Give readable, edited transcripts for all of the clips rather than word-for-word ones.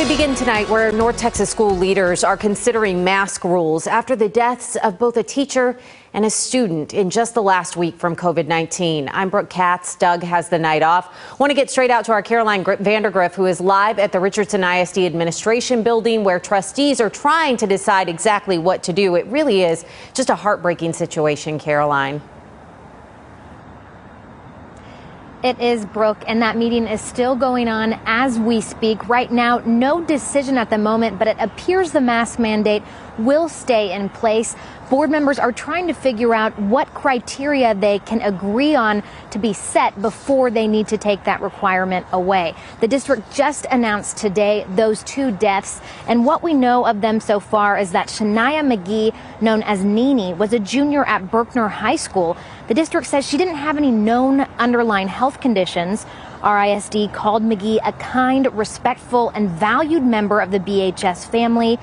We begin tonight where North Texas school leaders are considering mask rules after the deaths of both a teacher and a student in just the last week from COVID-19. I'm Brooke Katz. Doug has the night off. Want to get straight out to our Caroline Vandergriff, who is live at the Richardson ISD administration building where trustees are trying to decide exactly what to do. It really is just a heartbreaking situation, Caroline. It is, Brooke, and that meeting is still going on as we speak. Right now, no decision at the moment, but it appears the mask mandate will stay in place. Board members are trying to figure out what criteria they can agree on to be set before they need to take that requirement away. The district just announced today those two deaths, and what we know of them so far is that Shania McGee, known as Nene, was a junior at Berkner High School. The district says she didn't have any known underlying health conditions. RISD called McGee a kind, respectful, and valued member of the BHS family.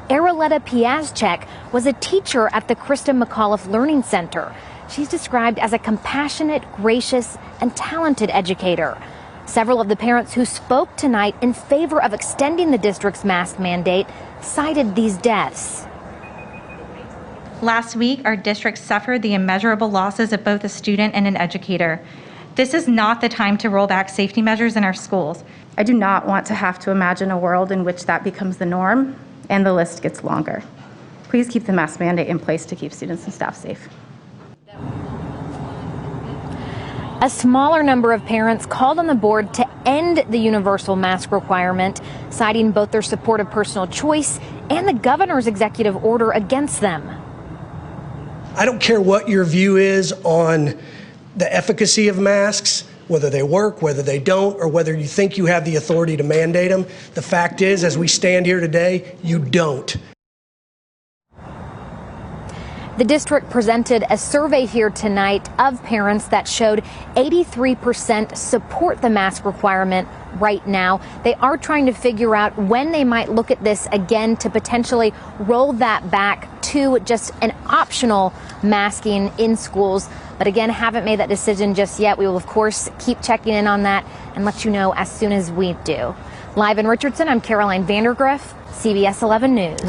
Araletta Piaszczek was a teacher at the Krista McAuliffe Learning Center. She's described as a compassionate, gracious, and talented educator. Several of the parents who spoke tonight in favor of extending the district's mask mandate cited these deaths. Last week, our district suffered the immeasurable losses of both a student and an educator. This is not the time to roll back safety measures in our schools. I do not want to have to imagine a world in which that becomes the norm and the list gets longer. Please keep the mask mandate in place to keep students and staff safe. A smaller number of parents called on the board to end the universal mask requirement, citing both their support of personal choice and the governor's executive order against them. I don't care what your view is on the efficacy of masks, whether they work, whether they don't, or whether you think you have the authority to mandate them. The fact is, as we stand here today, you don't. The district presented a survey here tonight of parents that showed 83% support the mask requirement right now. They are trying to figure out when they might look at this again to potentially roll that back to just an optional masking in schools. But again, haven't made that decision just yet. We will, of course, keep checking in on that and let you know as soon as we do. Live in Richardson, I'm Caroline Vandergriff, CBS 11 News.